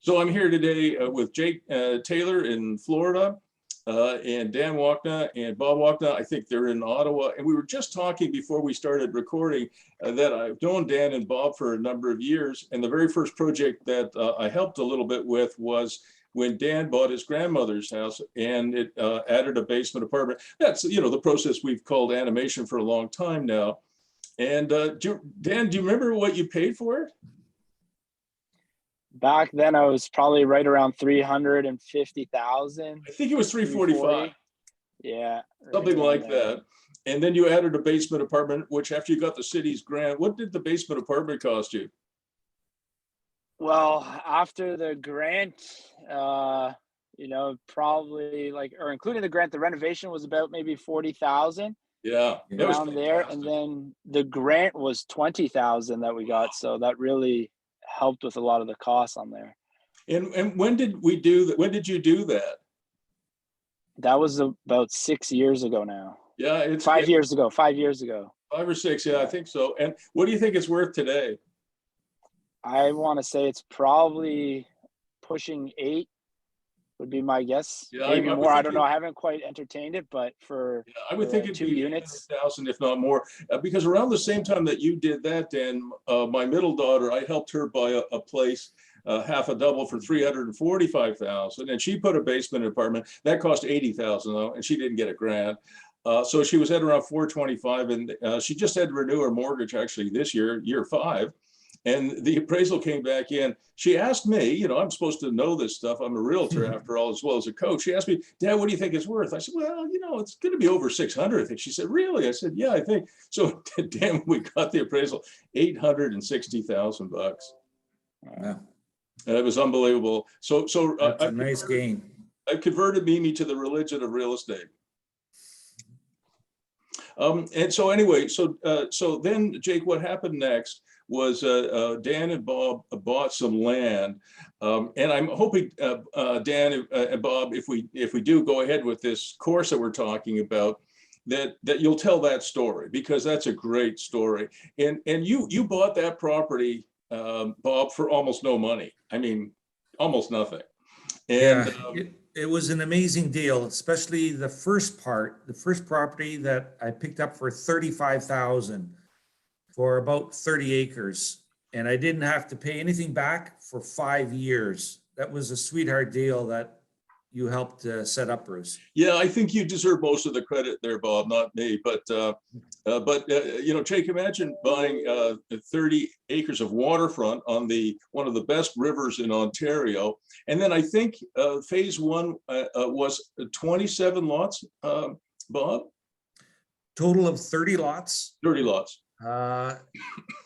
So I'm here today with Jake Taylor in Florida and Dan Walkna and Bob Walkna. I think they're in Ottawa. And we were just talking before we started recording that I've known Dan and Bob for a number of years. And the very first project that I helped a little bit with was when Dan bought his grandmother's house and it added a basement apartment. That's, you know, the process we've called animation for a long time now. And Dan, do you remember what you paid for it? Back then, I was probably right around 350,000. I think it was 345. Yeah, Something like that. And then you added a basement apartment, which after you got the city's grant, what did the basement apartment cost you? Well, after the grant, probably or including the grant, the renovation was about maybe 40,000. Yeah, that was around there, and then the grant was 20,000 that we got. So that really helped with a lot of the costs on there. And when did we do that? When did you do that? That was about 6 years ago now. Yeah, it's 5 years ago. 5 years ago. 5 or 6, yeah, I think so. And what do you think it's worth today? I want to say it's probably pushing 8 would be my guess. Yeah, maybe more. I don't know. I haven't quite entertained it, but for I would think it'd 2 be units, 1,000, if not more, because around the same time that you did that, Dan, my middle daughter, I helped her buy a place, half a double for 345,000, and she put a basement apartment that cost 80,000 though, and she didn't get a grant. So she was at around 425, and she just had to renew her mortgage actually this year, year 5. And the appraisal came back in. She asked me, you know, I'm supposed to know this stuff. I'm a realtor after all, as well as a coach. She asked me, Dad, what do you think it's worth? I said, well, you know, it's going to be over 600, I think. She said, really? I said, yeah, I think. So damn, we got the appraisal, $860,000. Wow. It was unbelievable. So That's a nice gain. I converted Mimi to the religion of real estate. And so anyway, so then, Jake, what happened next was Dan and Bob bought some land, and I'm hoping Dan and Bob, if we do go ahead with this course that we're talking about, that you'll tell that story, because that's a great story. And you bought that property, Bob, for almost no money. I mean, almost nothing. And it was an amazing deal, especially the first property that I picked up for 35,000 for about 30 acres. And I didn't have to pay anything back for 5 years. That was a sweetheart deal that you helped set up, Bruce. Yeah, I think you deserve most of the credit there, Bob, not me. But you know, Jake, imagine buying 30 acres of waterfront on one of the best rivers in Ontario. And then I think phase 1 was 27 lots, Bob? Total of 30 lots. 30 lots.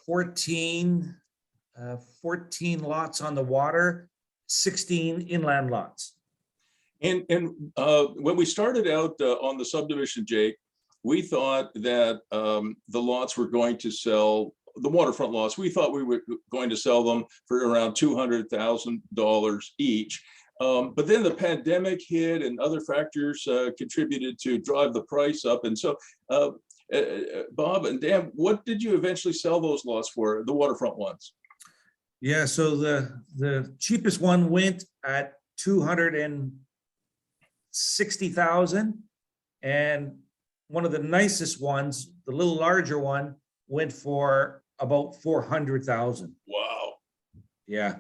14 lots on the water, 16 inland lots. And when we started out on the subdivision, Jake, we thought that the lots were going to sell, the waterfront lots, we thought we were going to sell them for around $200,000 each. But then the pandemic hit and other factors contributed to drive the price up. And so, Bob and Dan, what did you eventually sell those lots for, the waterfront ones? Yeah, so the cheapest one went at 260,000, and one of the nicest ones, the little larger one, went for about 400,000. Wow. Yeah.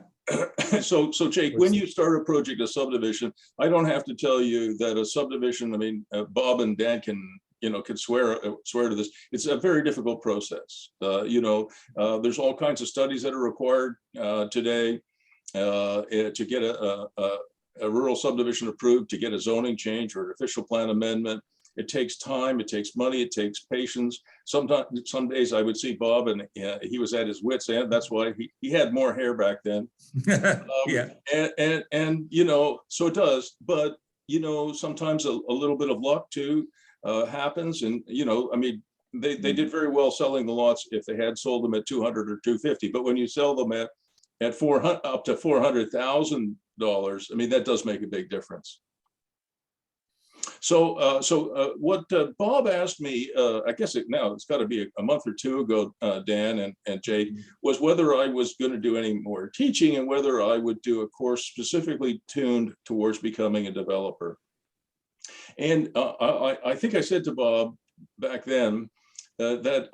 So Jake, when you start a project, a subdivision, I don't have to tell you that a subdivision, I mean, Bob and Dan can swear to this. It's a very difficult process. There's all kinds of studies that are required today to get a rural subdivision approved, to get a zoning change or an official plan amendment. It takes time, it takes money, it takes patience. Sometimes, some days I would see Bob and he was at his wit's end. That's why he had more hair back then. Yeah. And so it does. But sometimes a little bit of luck too happens. And I mean, they did very well selling the lots if they had sold them at 200 or 250. But when you sell them at 400 up to $400,000, I mean, that does make a big difference. What Bob asked me, I guess it's got to be a month or two ago, Dan and Jake, was whether I was going to do any more teaching and whether I would do a course specifically tuned towards becoming a developer. And I think I said to Bob back then that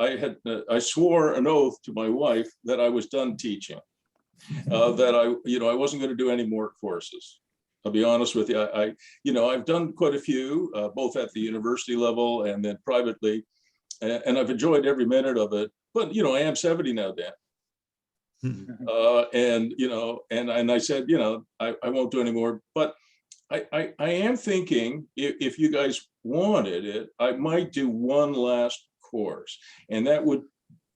I swore an oath to my wife that I was done teaching, that I wasn't going to do any more courses. I'll be honest with you. I've done quite a few, both at the university level and then privately, and I've enjoyed every minute of it. But I am 70 now, Dan. And I said, I won't do anymore. But I am thinking if you guys wanted it, I might do one last course, and that would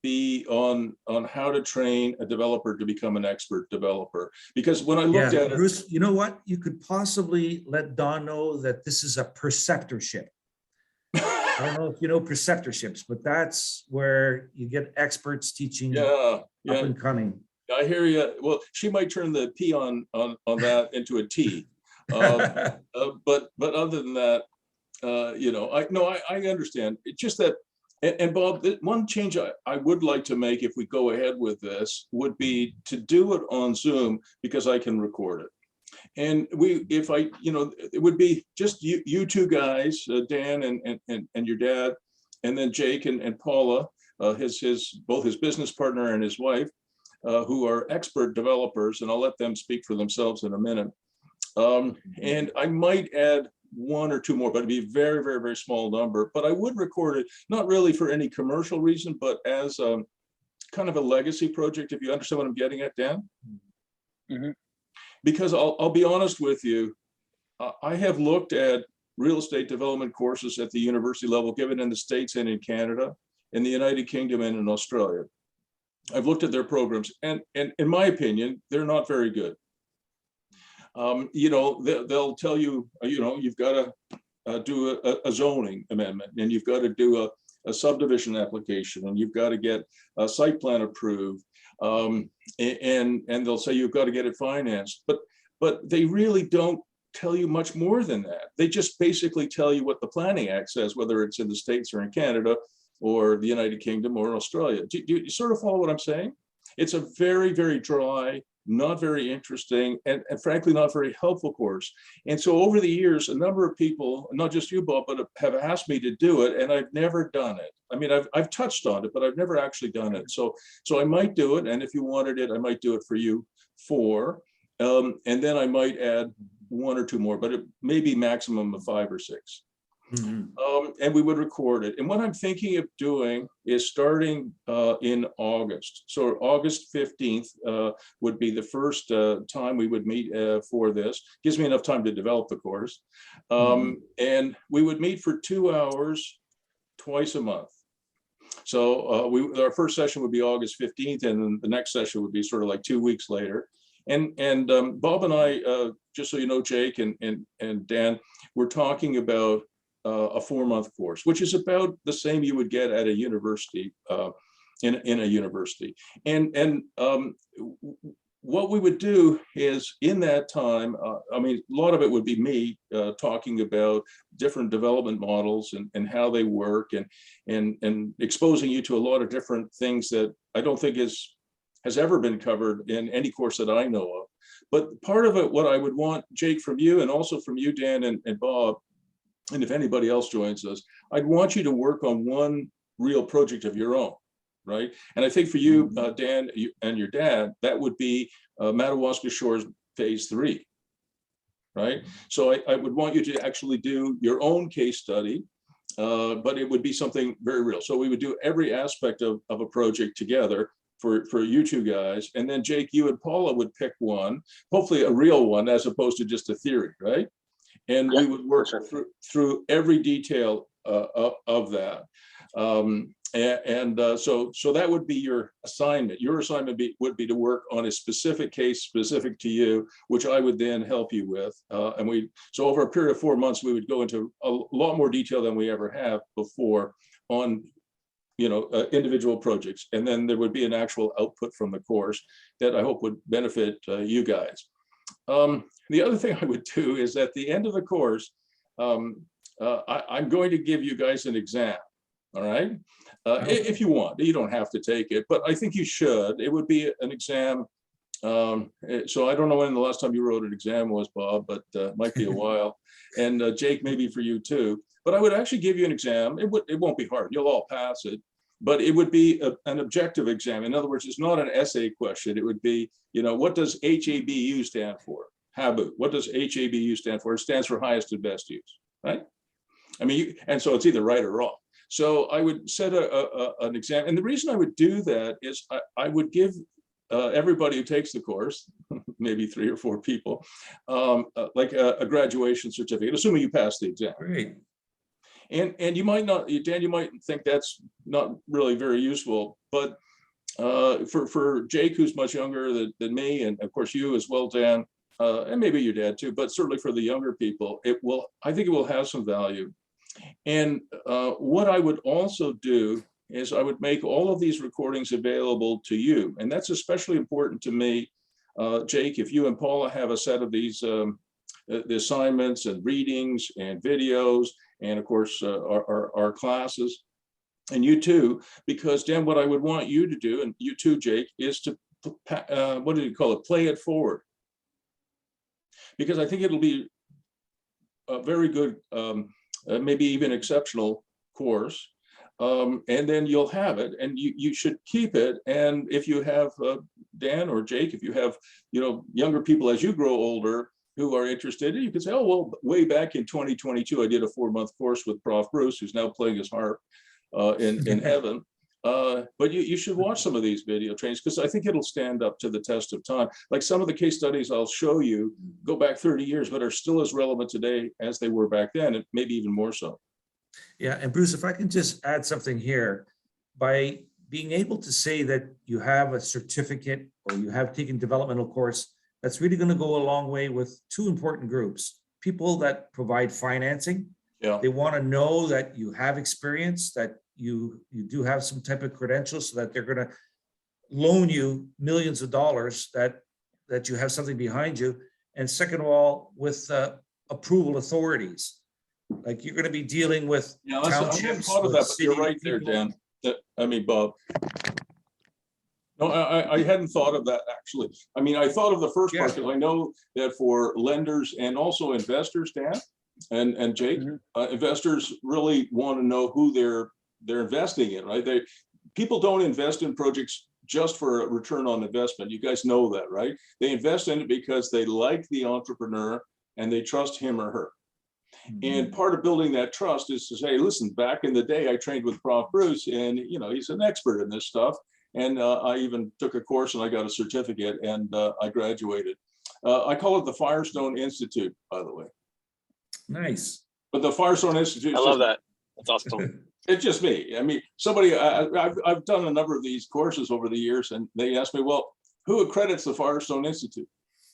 be on how to train a developer to become an expert developer. Because when I looked at Bruce, you know what? You could possibly let Don know that this is a preceptorship. I don't know if you know preceptorships, but that's where you get experts teaching up and coming. I hear you. Well, she might turn the P on that into a T. But other than that, I understand. It's just that. And Bob, one change I would like to make if we go ahead with this would be to do it on Zoom, because I can record it. And it would be just you two guys, Dan and your dad, and then Jake and Paula, both his business partner and his wife, who are expert developers, and I'll let them speak for themselves in a minute. And I might add one or two more, but it'd be a very, very, very small number. But I would record it, not really for any commercial reason, but as kind of a legacy project, if you understand what I'm getting at, Dan. Mm-hmm. Because I'll be honest with you, I have looked at real estate development courses at the university level given in the States and in Canada, in the United Kingdom and in Australia. I've looked at their programs, and in my opinion, they're not very good. They'll tell you, you've got to do a zoning amendment, and you've got to do a subdivision application, and you've got to get a site plan approved, and they'll say you've got to get it financed. But they really don't tell you much more than that. They just basically tell you what the Planning Act says, whether it's in the States or in Canada or the United Kingdom or Australia. Do you sort of follow what I'm saying? It's a very, very dry, not very interesting, and frankly, not very helpful course. And so over the years, a number of people, not just you, Bob, but have asked me to do it, and I've never done it. I mean, I've touched on it, but I've never actually done it. So I might do it, and if you wanted it, I might do it for you 4. And then I might add 1 or 2 more, but it may be maximum of 5 or 6. Mm-hmm. And we would record it. And what I'm thinking of doing is starting in August. So August 15th would be the first time we would meet for this. Gives me enough time to develop the course. And we would meet for 2 hours twice a month. So our first session would be August 15th, and then the next session would be sort of like 2 weeks later. And Bob and I, just so you know, Jake and Dan, we're talking about a 4-month course, which is about the same you would get at a university, in a university. And what we would do is, in that time, I mean, a lot of it would be me talking about different development models and how they work, and exposing you to a lot of different things that I don't think has ever been covered in any course that I know of. But part of it, what I would want, Jake, from you, and also from you, Dan and Bob, and if anybody else joins us, I'd want you to work on one real project of your own, right? And I think for you, Dan, and your dad, that would be Madawaska Shores Phase 3, right? So I would want you to actually do your own case study, but it would be something very real. So we would do every aspect of a project together for you two guys. And then Jake, you and Paula would pick one, hopefully a real one, as opposed to just a theory, right? And we would work through every detail of that. So that would be your assignment. Your assignment would be to work on a specific case specific to you, which I would then help you with. So over a period of 4 months, we would go into a lot more detail than we ever have before on individual projects. And then there would be an actual output from the course that I hope would benefit you guys. The other thing I would do is, at the end of the course, I'm going to give you guys an exam, all right? If you want, you don't have to take it, but I think you should. It would be an exam. So I don't know when the last time you wrote an exam was, Bob, but it might be a while. And Jake, maybe for you too. But I would actually give you an exam. It won't be hard. You'll all pass it. But it would be an objective exam. In other words, it's not an essay question. It would be, what does HABU stand for? HABU. What does HABU stand for? It stands for highest and best use, right? I mean, and so it's either right or wrong. So I would set an exam. And the reason I would do that is I would give everybody who takes the course, maybe 3 or 4 people, like a graduation certificate, assuming you pass the exam. Great. And you might not, Dan, you might think that's not really very useful, but for Jake, who's much younger than me, and of course you as well, Dan, and maybe your dad too, but certainly for the younger people, I think it will have some value. And what I would also do is I would make all of these recordings available to you. And that's especially important to me, Jake, if you and Paula have a set of these the assignments and readings and videos, and of course our classes, and you too, because Dan, what I would want you to do, and you too, Jake, is to, what do you call it, play it forward. Because I think it'll be a very good, maybe even exceptional course. And then you'll have it, and you should keep it. And if you have, Dan or Jake, if you have, younger people as you grow older who are interested, you can say, oh, well, way back in 2022, I did a 4-month course with Prof. Bruce, who's now playing his harp in heaven. But you should watch some of these video trainings, because I think it'll stand up to the test of time. Like some of the case studies I'll show you go back 30 years, but are still as relevant today as they were back then, and maybe even more so. Yeah, and Bruce, if I can just add something here, by being able to say that you have a certificate or you have taken developmental course, that's really going to go a long way with 2 important groups. People that provide financing. Yeah. They want to know that you have experience, that you do have some type of credentials, so that they're going to loan you millions of dollars, that you have something behind you. And second of all, with approval authorities. Like you're going to be dealing with townships. I hadn't thought of that, but you're right there, Dan. Bob. No, I hadn't thought of that, actually. I mean, I thought of the first part, because I know that for lenders and also investors, Dan and Jake, investors really want to know who they're investing in, right? People don't invest in projects just for a return on investment. You guys know that, right? They invest in it because they like the entrepreneur and they trust him or her. And part of building that trust is to say, listen, back in the day, I trained with Prof. Bruce, and he's an expert in this stuff. And I even took a course and I got a certificate, and I graduated. I call it the Firestone Institute, by the way. Nice. But the Firestone Institute. I love that. That's awesome. It's just me. I mean, I've done a number of these courses over the years, and they asked me, well, who accredits the Firestone Institute?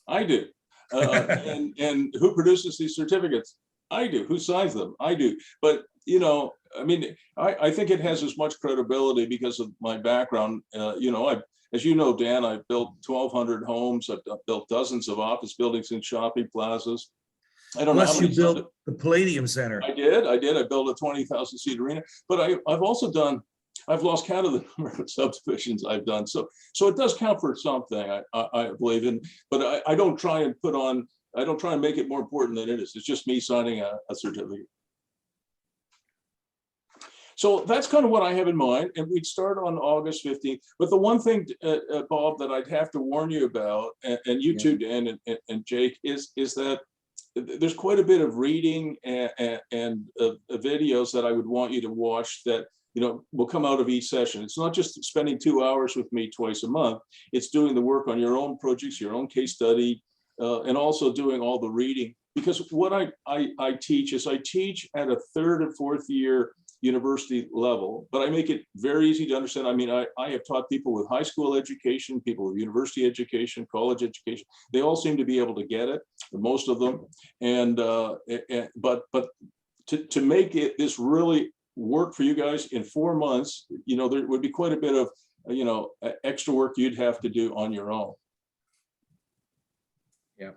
I do. And who produces these certificates? I do. Who signs them? I do. But, I mean, I think it has as much credibility because of my background. As you know, Dan, I've built 1,200 homes. I've built dozens of office buildings and shopping plazas. I don't know how many. You built the Palladium Center. I did. I built a 20,000 seat arena, but I've lost count of the number of subdivisions I've done. So it does count for something, I believe in, but I don't try and make it more important than it is. It's just me signing a certificate. So that's kind of what I have in mind, and we'd start on August 15th. But the one thing, Bob, that I'd have to warn you about, and you too, Dan and Jake, is that there's quite a bit of reading and videos that I would want you to watch that will come out of each session. It's not just spending 2 hours with me twice a month. It's doing the work on your own projects, your own case study, and also doing all the reading. Because what I teach is I teach at a 3rd and 4th year university level, but I make it very easy to understand. I mean, I have taught people with high school education, people with university education, college education. They all seem to be able to get it, most of them. But to make this really work for you guys in 4 months, there would be quite a bit of extra work you'd have to do on your own. Yeah,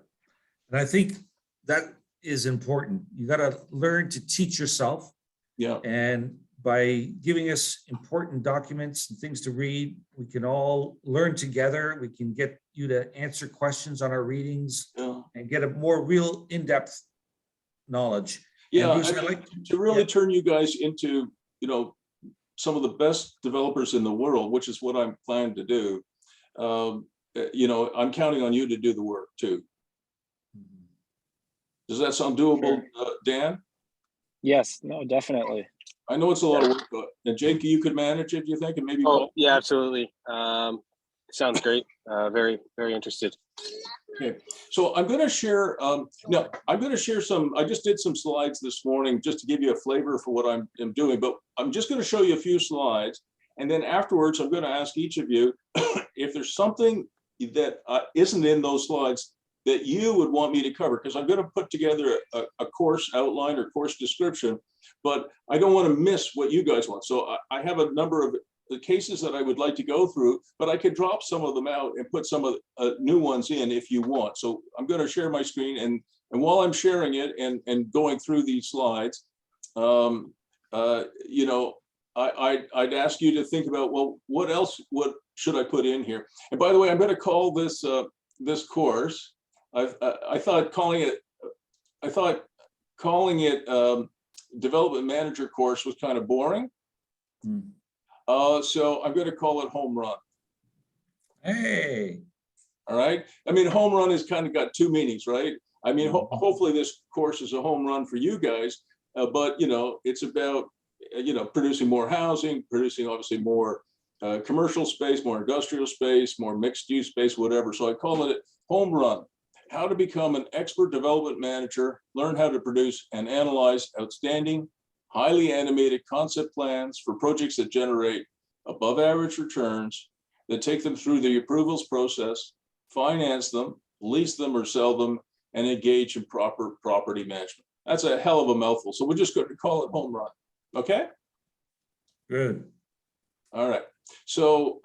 and I think that is important. You got to learn to teach yourself. Yeah. And by giving us important documents and things to read, we can all learn together. We can get you to answer questions on our readings Yeah. and get a more real in-depth knowledge. Yeah, Bruce, I I'd mean, like to really yeah. turn you guys into, some of the best developers in the world, which is what I'm planning to do. I'm counting on you to do the work too. Does that sound doable, Dan? Yes, no, definitely. I know it's a lot of work, and Jake, you could manage it, you think, and maybe Oh, Paul? yeah, absolutely. Sounds great. Very, very interested. Okay, so I'm going to share. I'm going to share some. I just did some slides this morning just to give you a flavor for what I'm doing. But I'm just going to show you a few slides, and then afterwards, I'm going to ask each of you if there's something that isn't in those slides that you would want me to cover, because I'm going to put together a course outline or course description, but I don't want to miss what you guys want. So I have a number of the cases that I would like to go through, but I could drop some of them out and put some of the new ones in if you want. So I'm going to share my screen, and while I'm sharing it and going through these slides, I'd ask you to think about, well, what else should I put in here? And by the way, I'm going to call this this course. I thought calling it development manager course was kind of boring. So I'm going to call it home run. Hey. All right. I mean, home run has kind of got two meanings, right? I mean, hopefully this course is a home run for you guys, but it's about, producing more housing, producing obviously more commercial space, more industrial space, more mixed use space, whatever. So I call it home run. How to become an expert development manager, learn how to produce and analyze outstanding, highly animated concept plans for projects that generate above average returns, that take them through the approvals process, finance them, lease them or sell them, and engage in proper property management. That's a hell of a mouthful. So we're just going to call it home run. Okay? Good. All right. So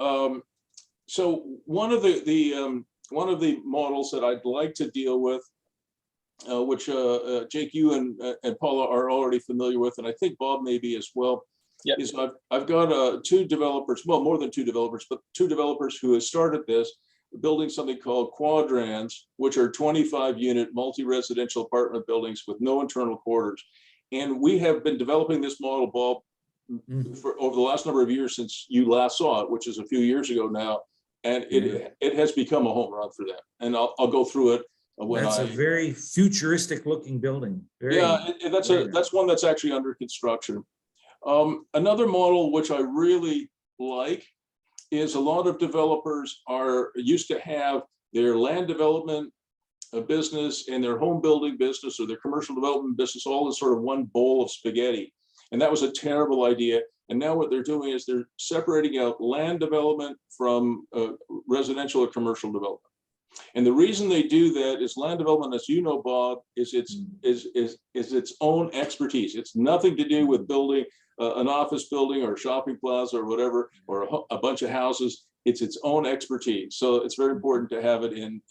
one of the models that I'd like to deal with, which Jake, you and Paula are already familiar with, and I think Bob may be as well. Yep. Is I've got two developers, well, more than two developers, but two developers who have started this, building something called Quadrans, which are 25-unit multi-residential apartment buildings with no internal quarters. And we have been developing this model, Bob, for over the last number of years since you last saw it, which is a few years ago now. And it has become a home run for them. And I'll go through it. That's a very futuristic looking building. That's one that's actually under construction. Another model which I really like is a lot of developers are used to have their land development business and their home building business or their commercial development business all in sort of one bowl of spaghetti. And that was a terrible idea. And now what they're doing is they're separating out land development from residential or commercial development. And the reason they do that is land development, as you know, Bob, is its own expertise. It's nothing to do with building an office building or a shopping plaza or whatever, or a bunch of houses. It's its own expertise. So it's very important to have it in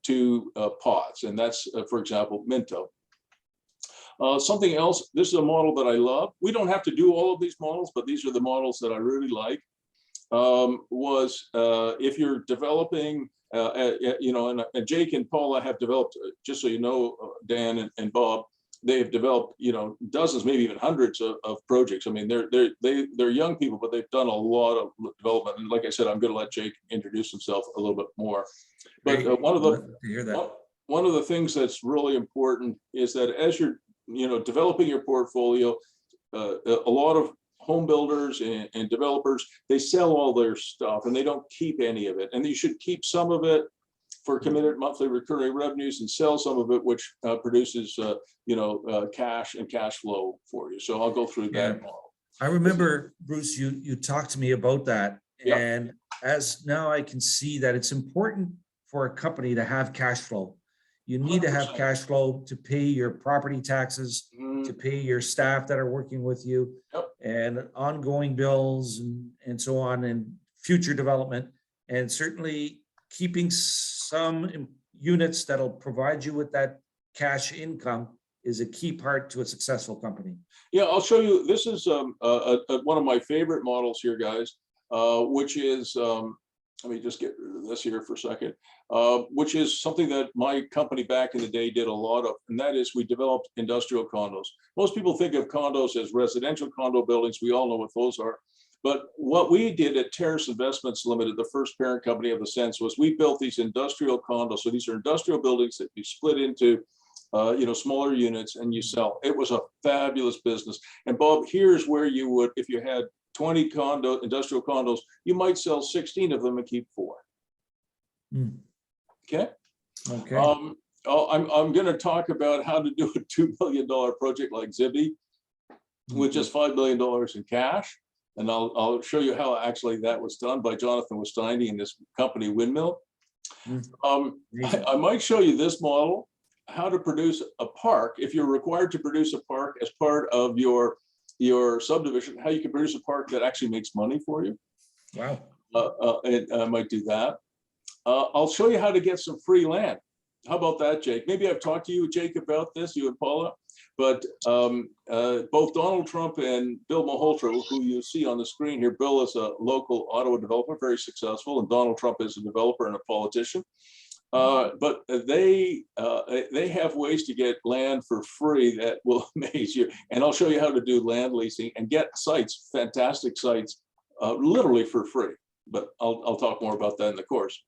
two pots. And that's, for example, Minto. Something else, this is a model that I love. We don't have to do all of these models, but these are the models that I really like. If you're developing, and Jake and Paula have developed, just so you know, Dan and Bob, they have developed, dozens, maybe even hundreds of projects. I mean, they're young people, but they've done a lot of development. And like I said, I'm going to let Jake introduce himself a little bit more. But one of the things that's really important is that as you're developing your portfolio, a lot of home builders and developers, they sell all their stuff and they don't keep any of it. And you should keep some of it for committed monthly recurring revenues and sell some of it, which produces, cash and cash flow for you. So I'll go through that model. I remember, Bruce, you talked to me about that. Yep. And as now I can see that it's important for a company to have cash flow. You need 100%. To have cash flow to pay your property taxes, to pay your staff that are working with you, and ongoing bills and so on, and future development, and certainly keeping some units that'll provide you with that cash income is a key part to a successful company. Yeah, I'll show you. This is one of my favorite models here, guys, which is, let me just get rid of this here for a second, which is something that my company back in the day did a lot of, and that is we developed industrial condos. Most people think of condos as residential condo buildings. We all know what those are. But what we did at Terrace Investments Limited, the first parent company of the sense, was we built these industrial condos. So these are industrial buildings that you split into smaller units and you sell. It was a fabulous business. And Bob, here's where you would, if you had 20 industrial condos, you might sell 16 of them and keep 4. Okay. Okay. I'm going to talk about how to do a $2 billion project like Zibi with just $5 million in cash. And I'll show you how actually that was done by Jonathan Westiny and this company Windmill. I might show you this model, how to produce a park. If you're required to produce a park as part of your subdivision, how you can produce a park that actually makes money for you. Wow. And I might do that. I'll show you how to get some free land. How about that, Jake? Maybe I've talked to you, Jake, about this, you and Paula, but both Donald Trump and Bill Malhotra, who you see on the screen here, Bill is a local Ottawa developer, very successful, and Donald Trump is a developer and a politician. But they have ways to get land for free that will amaze you. And I'll show you how to do land leasing and get sites, fantastic sites, literally for free. But I'll talk more about that in the course.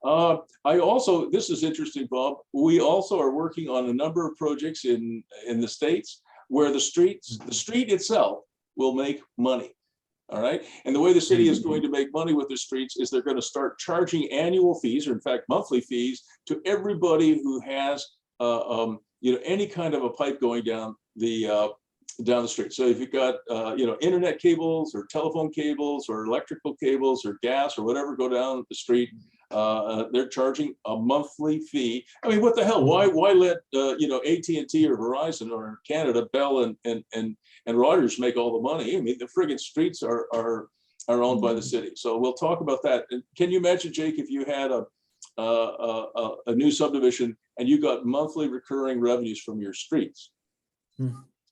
I also, this is interesting, Bob, we also are working on a number of projects in the States where the street itself will make money. All right. And the way the city is going to make money with the streets is they're going to start charging annual fees, or in fact, monthly fees to everybody who has, any kind of a pipe going down the street. So if you've got, internet cables or telephone cables or electrical cables or gas or whatever go down the street, they're charging a monthly fee. I mean, what the hell? Why let AT&T or Verizon or in Canada, Bell and Rogers make all the money? I mean, the friggin' streets are owned by the city. So we'll talk about that. And can you imagine, Jake, if you had a new subdivision and you got monthly recurring revenues from your streets?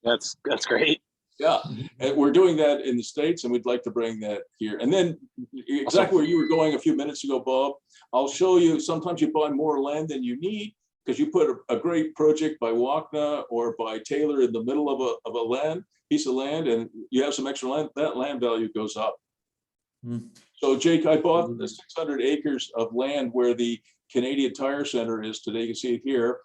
That's great. Yeah, and we're doing that in the States, and we'd like to bring that here. And then exactly where you were going a few minutes ago, Bob, I'll show you, sometimes you buy more land than you need because you put a great project by Wakna or by Taylor in the middle of a piece of land, and you have some extra land, that land value goes up. So Jake, I bought the 600 acres of land where the Canadian Tire Center is today. You can see it here.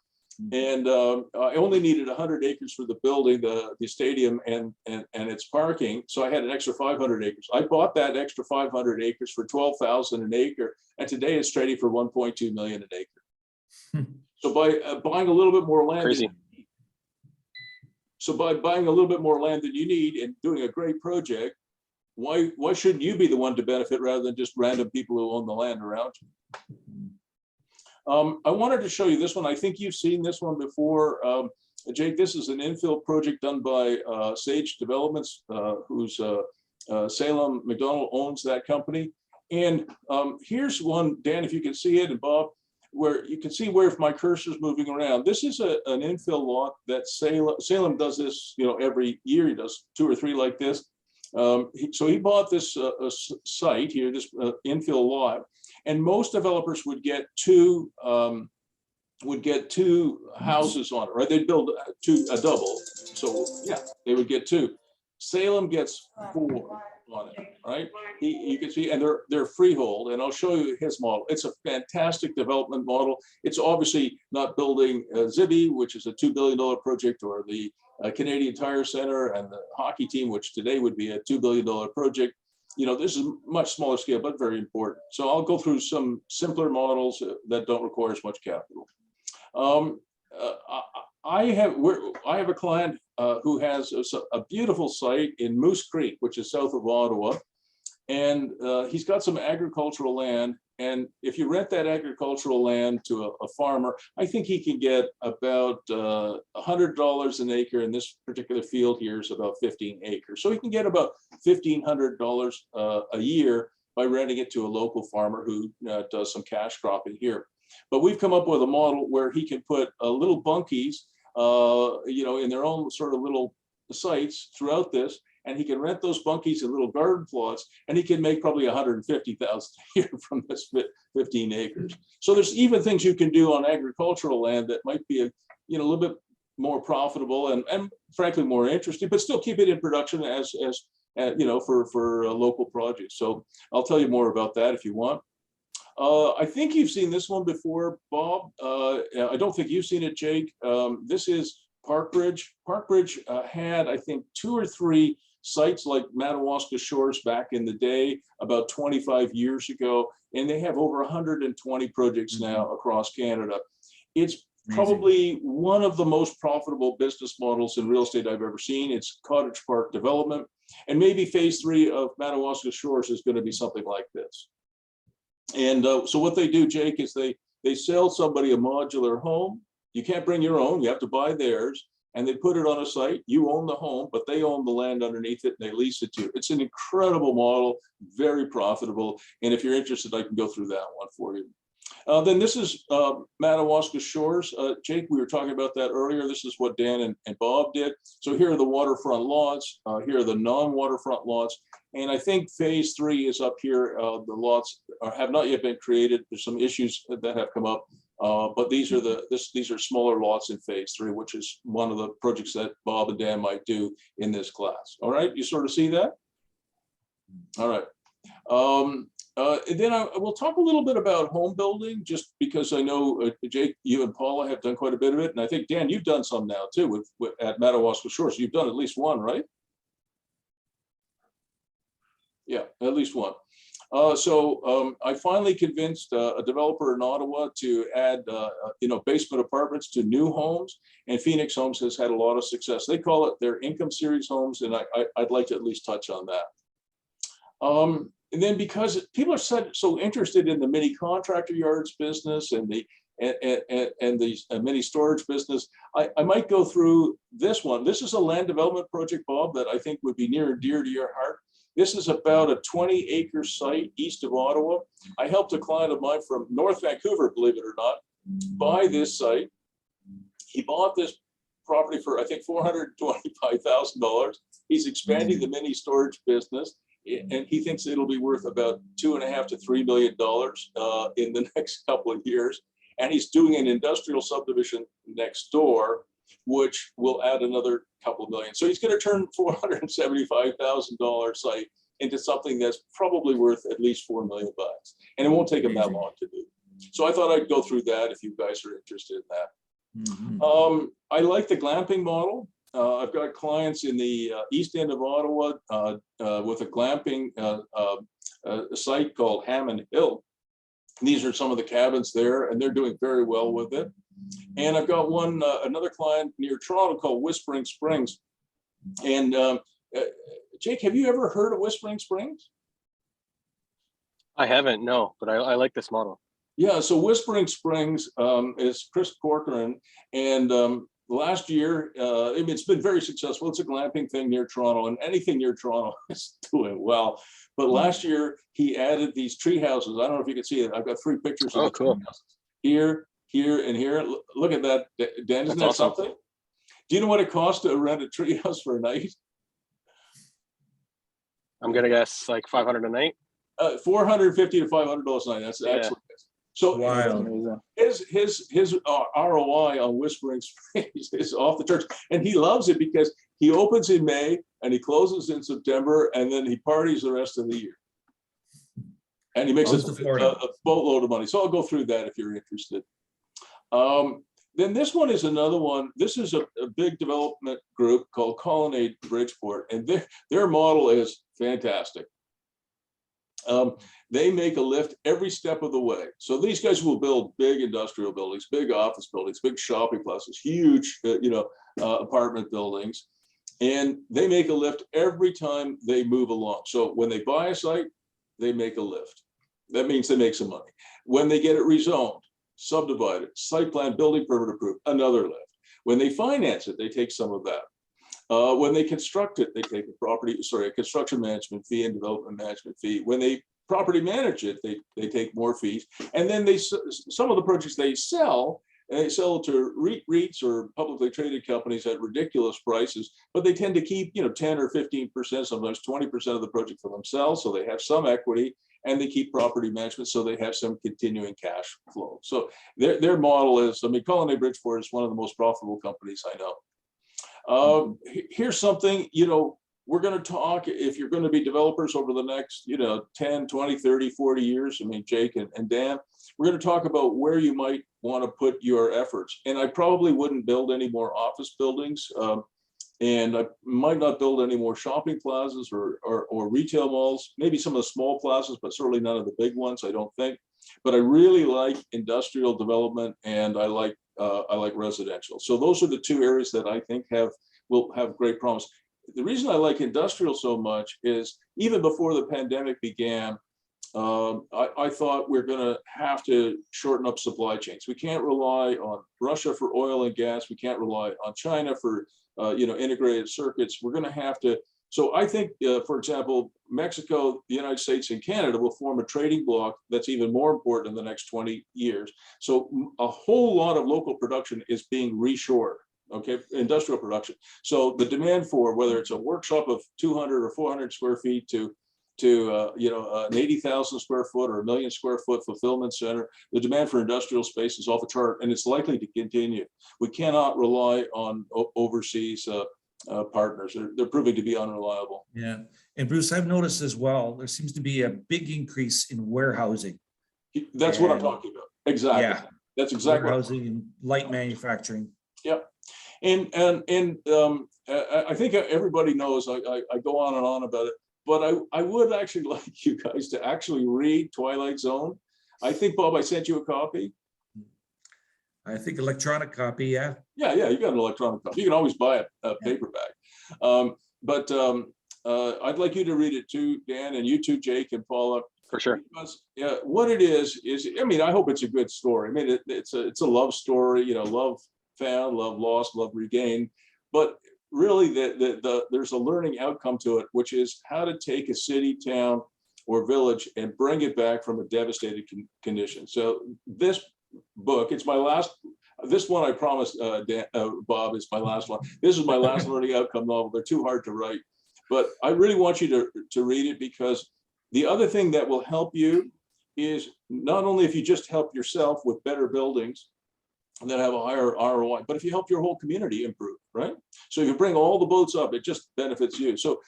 And I only needed 100 acres for the building, the stadium and its parking. So I had an extra 500 acres. I bought that extra 500 acres for $12,000 an acre. And today it's trading for $1.2 million an acre. So by buying a little bit more land, than you need and doing a great project, why shouldn't you be the one to benefit rather than just random people who own the land around you? I wanted to show you this one. I think you've seen this one before. Jake, this is an infill project done by Sage Developments, who's Salem McDonald owns that company. And here's one, Dan, if you can see it, and Bob, where you can see where if my cursor is moving around. This is an infill lot that Salem does this, every year. He does 2 or 3 like this. So he bought this site here, this infill lot. And most developers would get two houses on it, right? They'd build a double. So yeah, they would get 2. Salem gets 4 on it, right? You can see, and they're freehold. And I'll show you his model. It's a fantastic development model. It's obviously not building Zibi, which is a $2 billion project, or the Canadian Tire Center and the hockey team, which today would be a $2 billion project. This is much smaller scale, but very important. So I'll go through some simpler models that don't require as much capital. I have a client who has a beautiful site in Moose Creek, which is south of Ottawa. And he's got some agricultural land. And if you rent that agricultural land to a farmer, I think he can get about $100 an acre. In this particular field here is about 15 acres. So he can get about $1,500 a year by renting it to a local farmer who does some cash cropping here. But we've come up with a model where he can put little bunkies, in their own sort of little sites throughout this, and he can rent those bunkies in little garden plots, and he can make probably 150,000 a year from this 15 acres. So there's even things you can do on agricultural land that might be a little bit more profitable and frankly more interesting, but still keep it in production as for local projects. So I'll tell you more about that if you want. I think you've seen this one before, Bob. I don't think you've seen it, Jake. This is Parkbridge. Parkbridge had, I think, 2 or 3 sites like Madawaska Shores back in the day, about 25 years ago, and they have over 120 projects now across Canada. It's probably one of the most profitable business models in real estate I've ever seen. It's cottage park development, and maybe phase 3 of Madawaska Shores is going to be something like this. And so what they do, Jake, is they sell somebody a modular home. You can't bring your own, you have to buy theirs, and they put it on a site. You own the home, but they own the land underneath it, and they lease it to you. It's an incredible model, very profitable. And if you're interested, I can go through that one for you. Then this is Madawaska Shores. Jake, we were talking about that earlier. This is what Dan and Bob did. So here are the waterfront lots. Here are the non-waterfront lots. And I think phase 3 is up here. The lots have not yet been created. There's some issues that have come up. But these are smaller lots in phase 3, which is one of the projects that Bob and Dan might do in this class. All right, you sort of see that? All right. And then we'll talk a little bit about home building, just because I know, Jake, you and Paula have done quite a bit of it. And I think, Dan, you've done some now too at Madawaska Shores. You've done at least one, right? Yeah, at least one. So I finally convinced a developer in Ottawa to add, basement apartments to new homes, and Phoenix Homes has had a lot of success. They call it their income series homes, and I'd like to at least touch on that. And then because people are so interested in the mini contractor yards business and the mini storage business, I might go through this one. This is a land development project, Bob, that I think would be near and dear to your heart. This is about a 20-acre site east of Ottawa. I helped a client of mine from North Vancouver, believe it or not, buy this site. He bought this property for, I think, $425,000. He's expanding the mini storage business, and he thinks it'll be worth about $2.5 to $3 million in the next couple of years. And he's doing an industrial subdivision next door, which will add another couple of million. So he's going to turn $475,000 site into something that's probably worth at least $4 million. And it won't take him that long to do. So I thought I'd go through that if you guys are interested in that. Mm-hmm. I like the glamping model. I've got clients in the east end of Ottawa with a glamping site called Hammond Hill. These are some of the cabins there, and they're doing very well with it. And I've got another client near Toronto called Whispering Springs. And Jake, have you ever heard of Whispering Springs? I haven't, no, but I like this model. Yeah, so Whispering Springs is Chris Corcoran, and last year, it's been very successful. It's a glamping thing near Toronto, and anything near Toronto is doing well. But last year, he added these tree houses. I don't know if you can see it. I've got 3 pictures of the cool. tree houses. Here, and here. Look at that, Dan. Isn't that awesome. something? Do you know what it costs to rent a tree house for a night? I'm gonna guess like 500 a night. $450 to $500 a night. That's excellent. So Wild. his ROI on Whispering Springs is off the charts, and he loves it because he opens in May and he closes in September, and then he parties the rest of the year. And he makes a boatload of money. So I'll go through that if you're interested. Then this one is another one. This is a big development group called Colonnade Bridgeport, and their model is fantastic. They make a lift every step of the way. So these guys will build big industrial buildings, big office buildings, big shopping plazas, huge, apartment buildings, and they make a lift every time they move along. So when they buy a site, they make a lift. That means they make some money. When they get it rezoned, subdivided, site plan, building permit approved, another lift. When they finance it, they take some of that. When they construct it, they take a construction management fee and development management fee. When they property manage it, they take more fees. And then some of the projects they sell, and they sell to REITs or publicly traded companies at ridiculous prices, but they tend to keep, 10 or 15%, sometimes 20% of the project for themselves. So they have some equity, and they keep property management, so they have some continuing cash flow. So their model is, Colonnade Bridgeport is one of the most profitable companies I know. Here's something, we're going to talk, if you're going to be developers over the next, 10, 20, 30, 40 years, Jake and Dan, we're going to talk about where you might want to put your efforts. And I probably wouldn't build any more office buildings. And I might not build any more shopping plazas or retail malls, maybe some of the small plazas, but certainly none of the big ones, I don't think. But I really like industrial development, and I like residential. So those are the two areas that I think will have great promise. The reason I like industrial so much is even before the pandemic began, I thought we're going to have to shorten up supply chains. We can't rely on Russia for oil and gas. We can't rely on China for integrated circuits. We're going to have to. So I think, for example, Mexico, the United States, and Canada will form a trading bloc that's even more important in the next 20 years. So a whole lot of local production is being reshored. Okay, industrial production. So the demand for whether it's a workshop of 200 or 400 square feet to an 80,000 square foot or 1 million square foot fulfillment center, the demand for industrial space is off the chart, and it's likely to continue. We cannot rely on overseas partners. They're proving to be unreliable. Yeah, and Bruce, I've noticed as well, there seems to be a big increase in warehousing. That's what I'm talking about. Exactly. Yeah, that's exactly warehousing and light manufacturing. Yeah. And I think everybody knows I go on and on about it, but I would actually like you guys to actually read Twilight Zone. I think, Bob, I sent you a copy. I think electronic copy, yeah. Yeah, you got an electronic copy. You can always buy a paperback. But I'd like you to read it too, Dan, and you too, Jake and Paula. For sure. Because what it is, I hope it's a good story. It's a love story, love found, love lost, love regained. But really, there's a learning outcome to it, which is how to take a city, town, or village and bring it back from a devastated condition. So this book, it's my last. This one I promised, Bob, is my last one. This is my last learning outcome novel. They're too hard to write, but I really want you to read it, because the other thing that will help you is not only if you just help yourself with better buildings that have a higher ROI, but if you help your whole community improve, right? So if you bring all the boats up, it just benefits you. So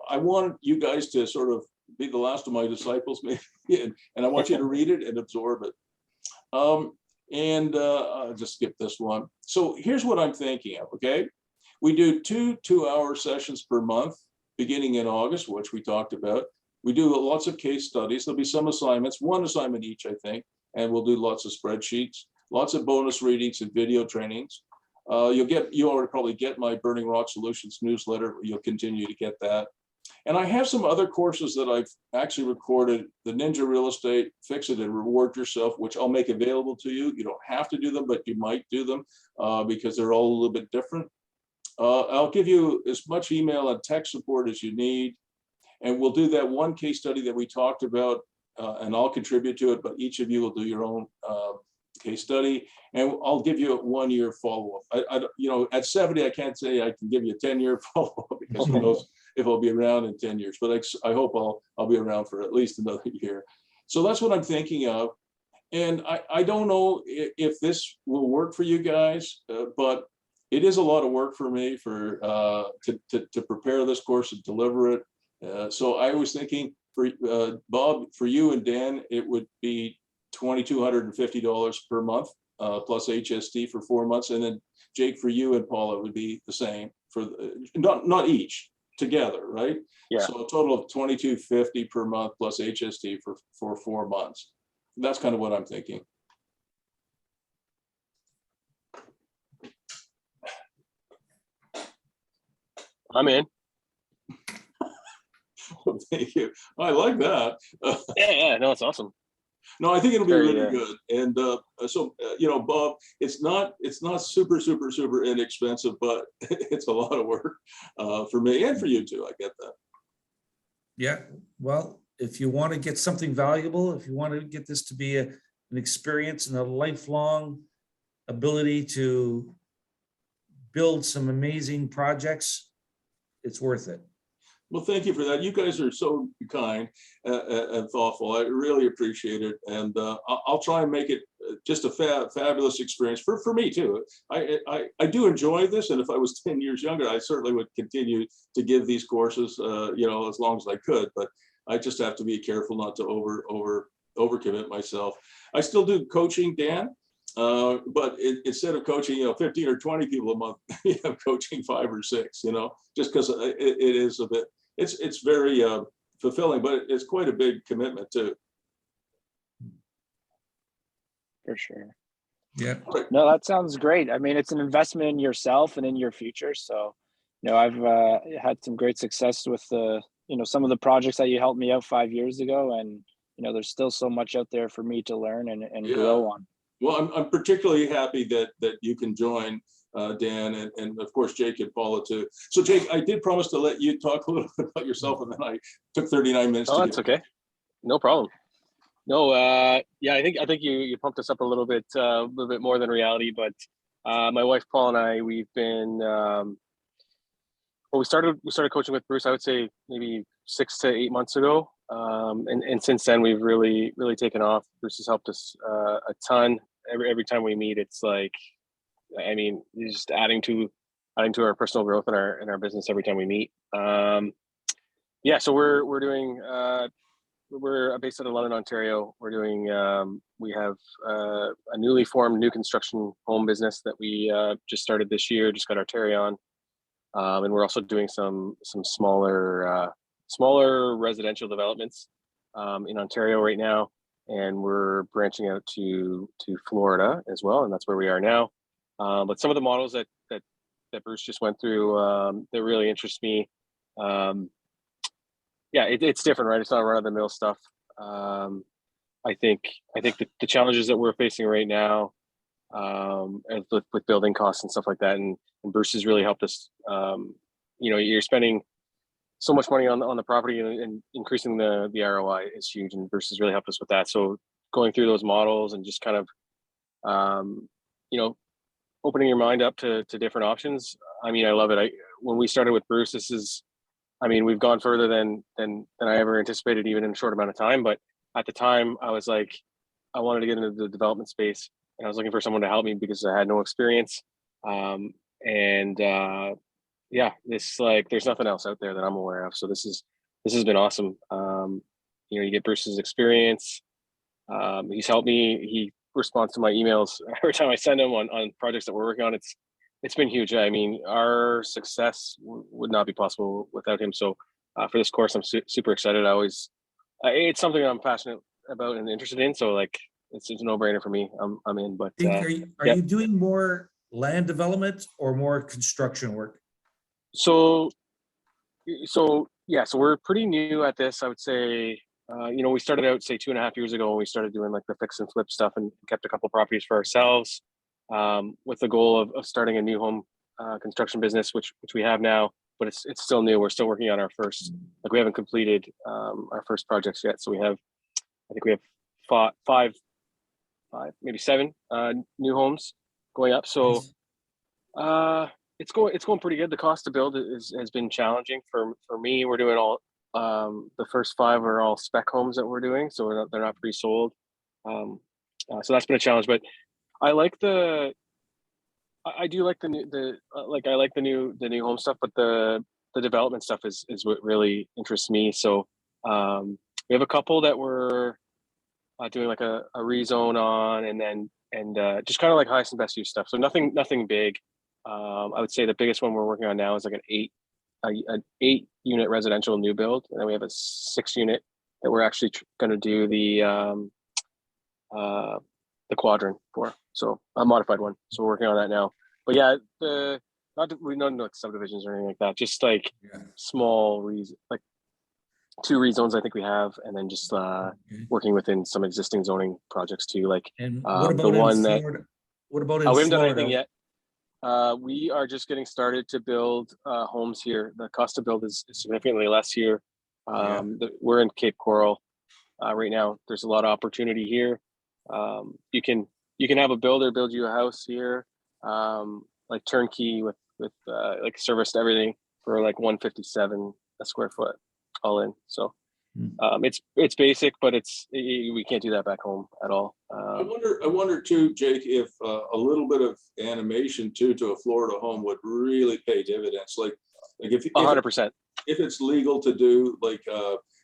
I want you guys to sort of be the last of my disciples, maybe, and I want you to read it and absorb it. I'll just skip this one. So here's what I'm thinking of, okay? We do two-hour sessions per month, beginning in August, which we talked about. We do lots of case studies. There'll be some assignments, one assignment each, I think, and we'll do lots of spreadsheets, lots of bonus readings and video trainings. You already probably get my Burning Rock Solutions newsletter. You'll continue to get that. And I have some other courses that I've actually recorded, the Ninja Real Estate, Fix It and Reward Yourself, which I'll make available to you. You don't have to do them, but you might do them because they're all a little bit different. I'll give you as much email and text support as you need. And we'll do that one case study that we talked about, and I'll contribute to it, but each of you will do your own case study, and I'll give you a 1-year follow-up. At 70, I can't say I can give you a 10-year follow-up, because who knows if I'll be around in 10 years, but I hope I'll be around for at least another year. So that's what I'm thinking of. And I don't know if this will work for you guys, but it is a lot of work for me to prepare this course and deliver it. So I was thinking, for Bob, for you and Dan, it would be $2,250 per month, plus HST for 4 months. And then Jake, for you and Paula, would be the same for not each, together, right? Yeah. So a total of $2,250 per month plus HST for 4 months. That's kind of what I'm thinking. I'm in. Thank you. I like that. Yeah, no, it's awesome. No, I think it'll be really good. And Bob, it's not super inexpensive, but it's a lot of work for me and for you too. I get that. Yeah, well, if you want to get something valuable, if you want to get this to be an experience and a lifelong ability to build some amazing projects, it's worth it. Well, thank you for that. You guys are so kind and thoughtful. I really appreciate it. And I'll try and make it just a fabulous experience for me too. I do enjoy this. And if I was 10 years younger, I certainly would continue to give these courses, you know, as long as I could, but I just have to be careful not to overcommit myself. I still do coaching, Dan. But instead of coaching, you know, 15 or 20 people a month, I'm coaching 5 or 6, you know, just because it is a bit, it's very fulfilling, but it's quite a big commitment too. For sure. Yeah. No, that sounds great. I mean, it's an investment in yourself and in your future. So, you know, I've had some great success with you know, some of the projects that you helped me out 5 years ago, and you know, there's still so much out there for me to learn and grow on. Well, I'm particularly happy that you can join, Dan, and of course, Jake and Paula too. So Jake, I did promise to let you talk a little bit about yourself, and then I took 39 minutes. Oh, that's okay. No problem. No, yeah, I think you pumped us up a little bit more than reality, but my wife Paul and I, we've been well, we started coaching with Bruce, I would say maybe 6 to 8 months ago. And since then we've really taken off. Bruce has helped us a ton. Every time we meet, it's like, I mean, he's just adding to our personal growth in our business every time we meet. Yeah, so we're doing we're based out of London, Ontario. We're doing we have a newly formed new construction home business that we just started this year, just got our Terry on. And we're also doing some smaller residential developments in Ontario right now, and we're branching out to Florida as well, and that's where we are now. But some of the models that Bruce just went through, that really interest me. Yeah, it's different, right? It's not run of the mill stuff. I think the challenges that we're facing right now, with building costs and stuff like that, and Bruce has really helped us. You know, you're spending so much money on the property, and increasing the ROI is huge, and Bruce has really helped us with that. So going through those models and just kind of, you know, opening your mind up to different options. I mean, I love it. When we started with Bruce, I mean, we've gone further than I ever anticipated, even in a short amount of time. But at the time, I was like, I wanted to get into the development space, and I was looking for someone to help me because I had no experience. Yeah, this, like, there's nothing else out there that I'm aware of. So this has been awesome. You know, you get Bruce's experience. He's helped me. He responds to my emails every time I send him on projects that we're working on. It's been huge. I mean, our success would not be possible without him. So for this course, I'm super excited. It's something I'm passionate about and interested in. So like, it's a no-brainer for me. I'm in. But Are you doing more land development or more construction work? So yeah, so we're pretty new at this, I would say. You know, we started out, say, 2.5 years ago when we started doing like the fix and flip stuff, and kept a couple properties for ourselves, with the goal of starting a new home construction business, which we have now, but it's still new. We're still working on our first, like, we haven't completed our first projects yet. So I think we have five, maybe 7 new homes going up. So it's going pretty good. The cost to build has been challenging for me. We're doing all the first 5 are all spec homes that we're doing, so they're not pre-sold. So that's been a challenge. But I like I do like the new home stuff, but the development stuff is what really interests me. So we have a couple that we're doing like a rezone on, and just kind of like highest and best use stuff. So nothing big. I would say the biggest one we're working on now is like an 8-unit residential new build, and then we have a 6-unit that we're actually going to do the Quadran for. So a modified one. So we're working on that now. But yeah, we don't know like subdivisions or anything like that. Just like small like 2 rezones I think we have, and then just working within some existing zoning projects too. Like, and what about the one in that Florida? What about in we haven't done Florida? anything yet. We are just getting started to build homes here. The cost to build is significantly less here. We're in Cape Coral right now. There's a lot of opportunity here. You can have a builder build you a house here, like turnkey with like service to everything for like 157 a square foot all in. So it's basic, but we can't do that back home at all. I wonder too, Jake, if a little bit of animation too to a Florida home would really pay dividends. Like if 100%. If it's legal to do like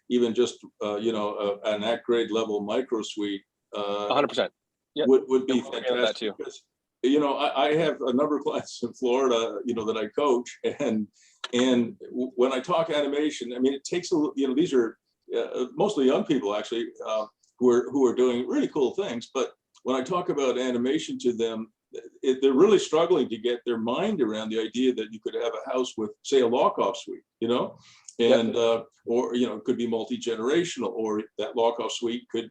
even just an act grade level micro suite, 100%. Yeah, would be that fantastic. too. Because, I have a number of clients in Florida, that I coach, and when I talk animation, I mean, it takes these are mostly young people actually who are doing really cool things. But when I talk about animation to them, they're really struggling to get their mind around the idea that you could have a house with, say, a lock-off suite, and or it could be multi-generational, or that lock-off suite could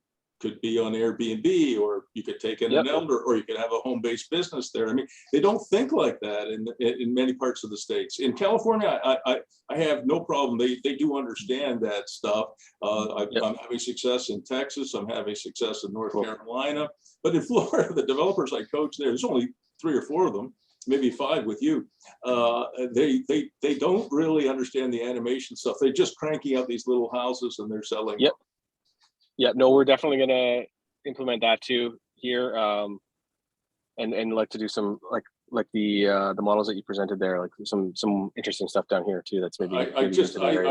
be on Airbnb, or you could take in an elder, or you could have a home-based business there. I mean, they don't think like that in many parts of the States. In California, I have no problem. They do understand that stuff. I'm having success in Texas. I'm having success in North Carolina. But in Florida, the developers I coach there's only 3 or 4 of them, maybe 5 with you. They don't really understand the animation stuff. They're just cranking out these little houses and they're selling. Yeah, no, we're definitely gonna implement that too here, and like to do some like the models that you presented there, like some interesting stuff down here too. That's maybe. I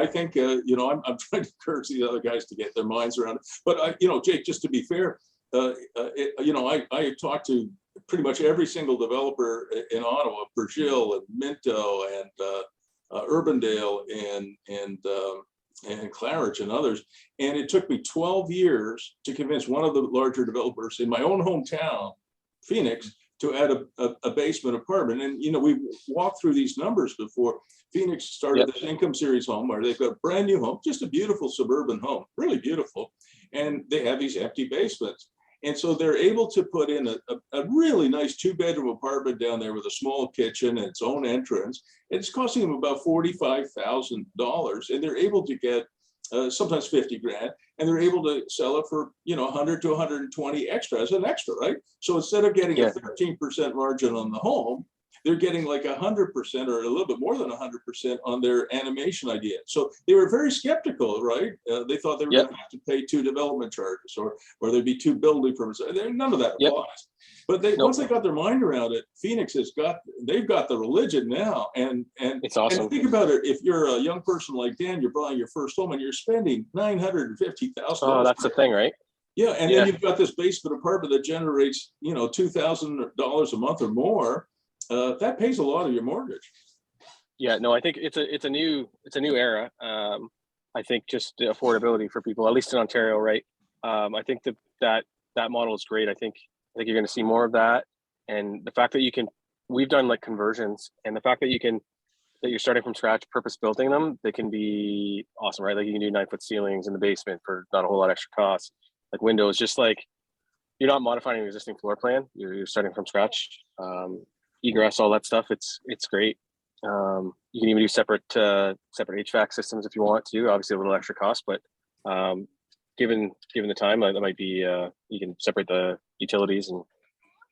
think I'm trying to encourage the other guys to get their minds around it. But Jake, just to be fair, I talked to pretty much every single developer in Ottawa, Burgill and Minto and Urbandale and Claridge and others. And it took me 12 years to convince one of the larger developers in my own hometown, Phoenix, to add a basement apartment. And, we've walked through these numbers before. Phoenix started this income series home where they've got a brand new home, just a beautiful suburban home, really beautiful. And they have these empty basements. And so they're able to put in a really nice 2-bedroom apartment down there with a small kitchen and its own entrance. It's costing them about $45,000, and they're able to get sometimes 50 grand, and they're able to sell it for 100 to 120 extra as an extra, right? So instead of getting a 13% margin on the home, they're getting like 100% or a little bit more than 100% on their animation idea. So they were very skeptical, right? They thought they were going to have to pay 2 development charges, or there'd be 2 building permits. None of that applies. But once they got their mind around it, Phoenix they've got the religion now. And it's awesome. And think about it. If you're a young person like Dan, you're buying your first home and you're spending $950,000. Oh, that's the thing, right? Yeah, and then you've got this basement apartment that generates, $2,000 a month or more. That pays a lot of your mortgage. Yeah, no, I think it's a new era. I think just the affordability for people, at least in Ontario, right? I think that model is great. I think you're going to see more of that, and the fact that we've done like conversions, and the fact that you're starting from scratch, purpose building them, they can be awesome, right? Like you can do 9-foot ceilings in the basement for not a whole lot extra cost, like windows, just like you're not modifying an existing floor plan. You're starting from scratch. Egress, all that stuff. It's great. You can even do separate HVAC systems if you want to. Obviously, a little extra cost, but given the time, that might be you can separate the utilities and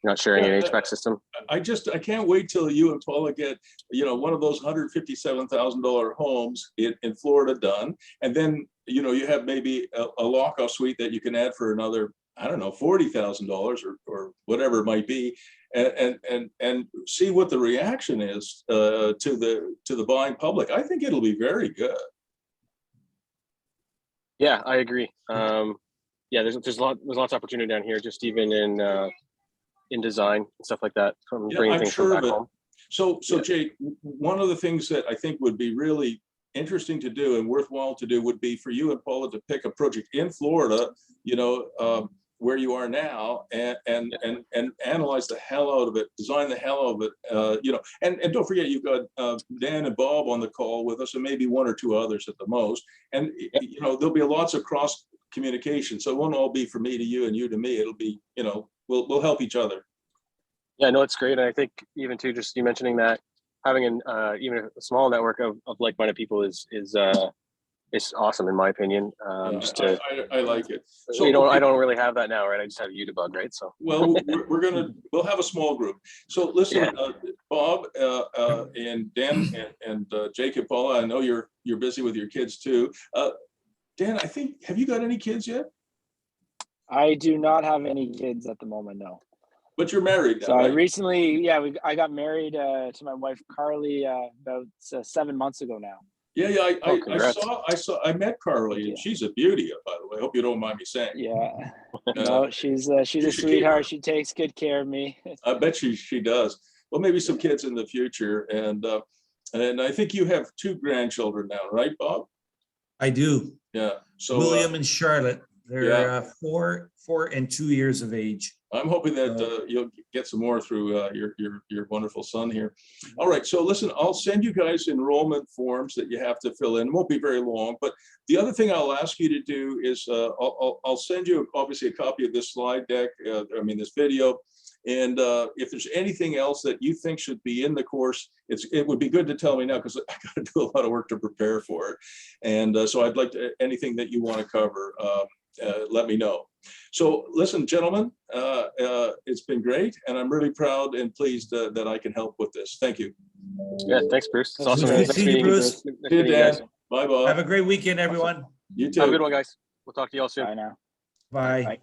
you're not sharing an HVAC system. I can't wait till you and Paula get one of those $157,000 homes in Florida done, and then you have maybe a lock-off suite that you can add for another, I don't know, $40,000 or whatever it might be, and see what the reaction is to the buying public. I think it'll be very good. Yeah, I agree. There's lots of opportunity down here, just even in design and stuff like that, from bringing things from back home. So Jake, one of the things that I think would be really interesting to do and worthwhile to do would be for you and Paula to pick a project in Florida, where you are now, and analyze the hell out of it, design the hell out of it, and don't forget you've got Dan and Bob on the call with us, and maybe 1 or 2 others at the most, and there'll be lots of cross communication, so it won't all be from me to you and you to me. It'll be we'll help each other. Yeah, no, it's great, and I think even too, just you mentioning that having even a small network of like-minded people is it's awesome in my opinion. Yeah, Just to, I like it. So, you know, I okay, don't really have that now, right? I just have you to bug, right? So well, we'll have a small group. So listen, Yeah. Bob, and Dan and Jacob, Paula, I know you're busy with your kids too. Dan, I think, have you got any kids yet? I do not have any kids at the moment, no. But you're married now, So I right? recently, yeah, I got married to my wife Carly about 7 months ago now. Yeah, Oh, congrats. I met Carly, Thank and you. she's a beauty, by the way. I hope you don't mind me saying. Yeah, Uh, no, she's a should keep sweetheart. her. She takes good care of me. I bet she does. Well, maybe some kids in the future, and I think you have 2 grandchildren now, right, Bob? I do. Yeah. So William and Charlotte, they're yeah. 4 and 2 years of age. I'm hoping that you'll get some more through your wonderful son here. All right, so listen, I'll send you guys enrollment forms that you have to fill in. It won't be very long, but the other thing I'll ask you to do is I'll send you obviously a copy of this slide deck, this video. And if there's anything else that you think should be in the course, it would be good to tell me now, because I got to do a lot of work to prepare for it. And so I'd like to, anything that you want to cover, let me know. So listen, gentlemen, it's been great, and I'm really proud and pleased that I can help with this. Thank you. Yeah, thanks, Bruce. It's That's awesome. great. Nice See you, meeting Bruce. Nice See you, meeting you guys. Dan. Bye, Bob. Have a great weekend, everyone. You too. Have a good one, guys. We'll talk to you all soon. Bye now. Bye. Bye.